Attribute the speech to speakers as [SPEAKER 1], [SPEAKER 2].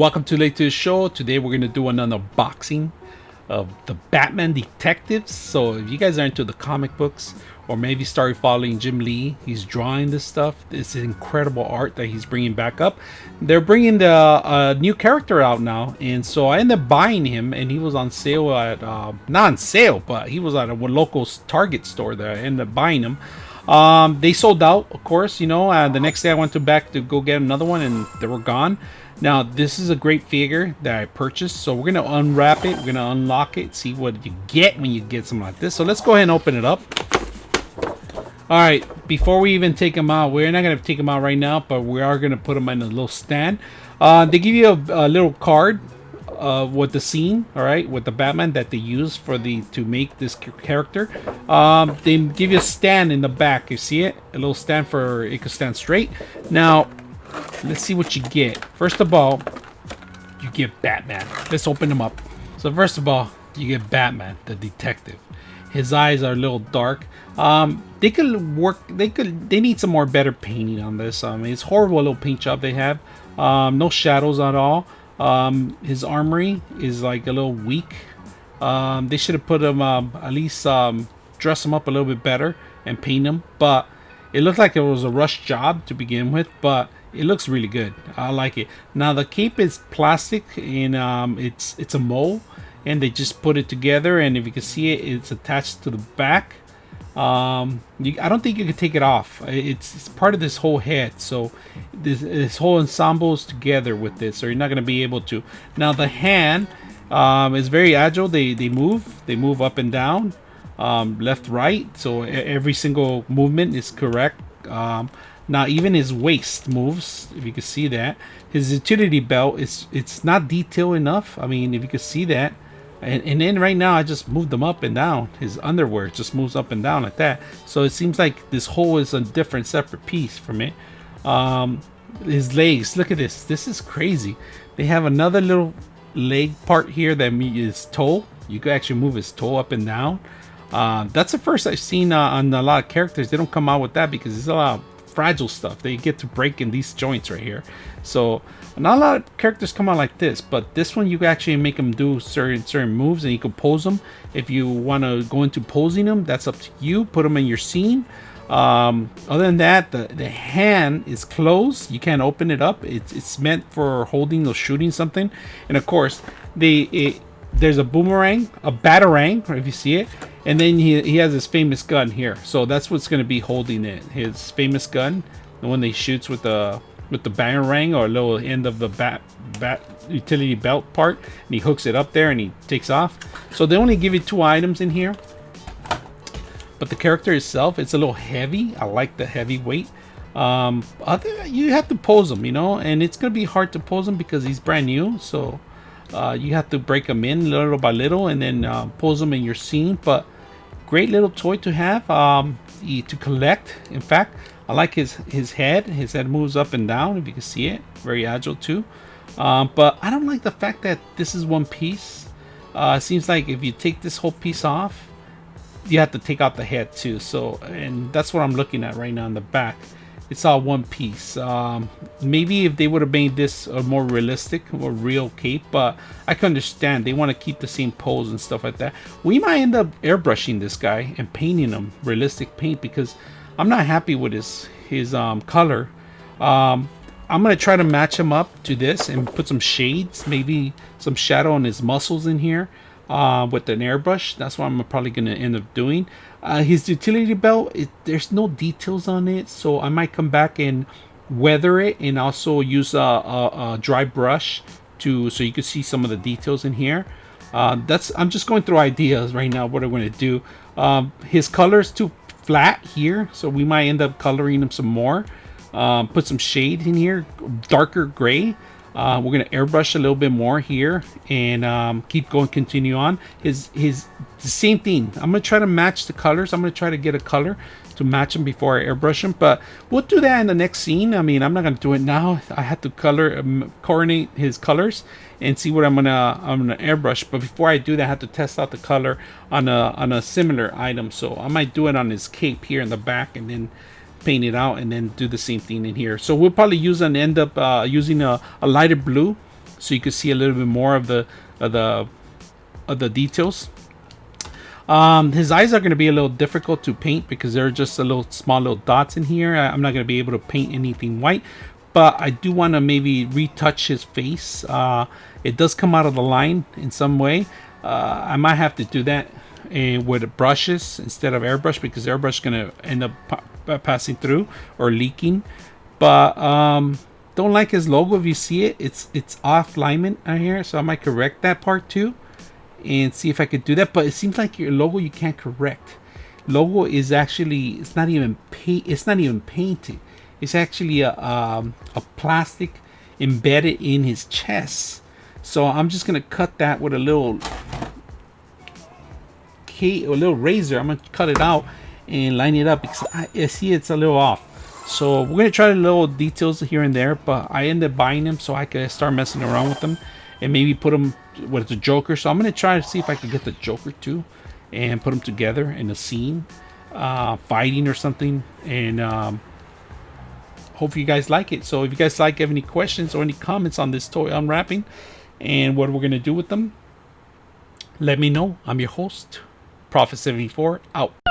[SPEAKER 1] Welcome to Late to the Show. Today we're going to do an unboxing of the Batman Detectives. So if you guys are into the comic books or maybe started following Jim Lee, he's drawing this stuff. This is incredible art that he's bringing back up. They're bringing the new character out now, and so I ended up buying him, and he was on sale at not on sale, but he was at a local Target store there. I ended up buying him. They sold out, of course, you know. The next day I went back to go get another one, and they were gone. Now, this is a great figure that I purchased, so we're going to unwrap it, we're going to unlock it, see what you get when you get something like this. So let's go ahead and open it up. Alright, before we even take them out, we're not going to take them out right now, but we are going to put them in a little stand. They give you a little card with the scene, alright, with the Batman that they use for to make this character. They give you a stand in the back, you see it? A little stand for it could stand straight. Now, let's see what you get. First of all, you get Batman. Let's open them up. So first of all, you get Batman, the detective. His eyes are a little dark. They could work. They need some more better painting on this. It's horrible little paint job they have. No shadows at all. His armory is like a little weak. They should have put him at least dress him up a little bit better and paint him. But it looked like it was a rush job to begin with, but it looks really good. I like it. Now the cape is plastic, and it's a mold, and they just put it together. And if you can see it, it's attached to the back. I don't think you can take it off. It's part of this whole head, so this whole ensemble is together with this, so you're not going to be able to. Now the hand is very agile. They move up and down, left, right, so every single movement is correct. Now even his waist moves, if you can see that. His utility belt it's not detailed enough. I mean, if you can see that. And then right now I just moved them up and down. His underwear just moves up and down like that. So it seems like this whole is a different separate piece from it. His legs, look at this. This is crazy. They have another little leg part here that is toe. You can actually move his toe up and down. That's the first I've seen on a lot of characters. They don't come out with that because there's a lot of fragile stuff. They get to break in these joints right here. So not a lot of characters come out like this, but this one you can actually make them do certain moves, and you can pose them. If you want to go into posing them, that's up to you. Put them in your scene. Other than that, the hand is closed. You can't open it up. It's meant for holding or shooting something. And of course, there's a boomerang, a batarang, if you see it, and then he has his famous gun here. So that's what's going to be holding it. His famous gun, the one that he shoots with the batarang, or a little end of the bat utility belt part, and he hooks it up there and he takes off. So they only give you 2 items in here, but the character itself, it's a little heavy. I like the heavy weight. You have to pose him, you know, and it's gonna be hard to pose him because he's brand new. So you have to break them in little by little and then pose them in your scene. But great little toy to have, to collect. In fact, I like his head. His head moves up and down, if you can see it. Very agile too. But I don't like the fact that this is one piece. It seems like if you take this whole piece off, you have to take out the head too. So, and that's what I'm looking at right now in the back. It's all one piece. Maybe if they would have made this a more realistic, more real cape, but I can understand they want to keep the same pose and stuff like that. We might end up airbrushing this guy and painting him realistic paint because I'm not happy with his color. I'm gonna try to match him up to this and put some shades, maybe some shadow on his muscles in here with an airbrush. That's what I'm probably gonna end up doing. His utility belt, there's no details on it, so I might come back and weather it and also use a dry brush so you can see some of the details in here. I'm just going through ideas right now what I'm going to do. His color's too flat here, so we might end up coloring him some more. Put some shade in here, darker gray. We're gonna airbrush a little bit more here and continue on. The same thing. I'm gonna try to match the colors. I'm gonna try to get a color to match them before I airbrush them, but we'll do that in the next scene. I mean, I'm not gonna do it now. I have to coordinate his colors and see what I'm gonna airbrush. But before I do that, I have to test out the color on a similar item. So I might do it on his cape here in the back and then paint it out and then do the same thing in here. So we'll probably end up using a lighter blue so you can see a little bit more of the details. His eyes are going to be a little difficult to paint because they're just a little small little dots in here. I'm not going to be able to paint anything white, but I do want to maybe retouch his face. It does come out of the line in some way. I might have to do that with brushes instead of airbrush, because airbrush is going to end up passing through or leaking. But don't like his logo. If you see it, it's off alignment out here, so I might correct that part too and see if I could do that. But it seems like your logo you can't correct. Logo is actually, it's not even painted. It's actually a plastic embedded in his chest. So I'm just gonna cut that with a little razor. I'm gonna cut it out and line it up because I see it's a little off. So we're gonna try the little details here and there, but I ended up buying them so I could start messing around with them and maybe put them with the Joker. So I'm gonna try to see if I can get the Joker too and put them together in a scene, fighting or something, and hope you guys like it. So if you guys have any questions or any comments on this toy unwrapping and what we're gonna do with them, let me know. I'm your host, Prophet74, out.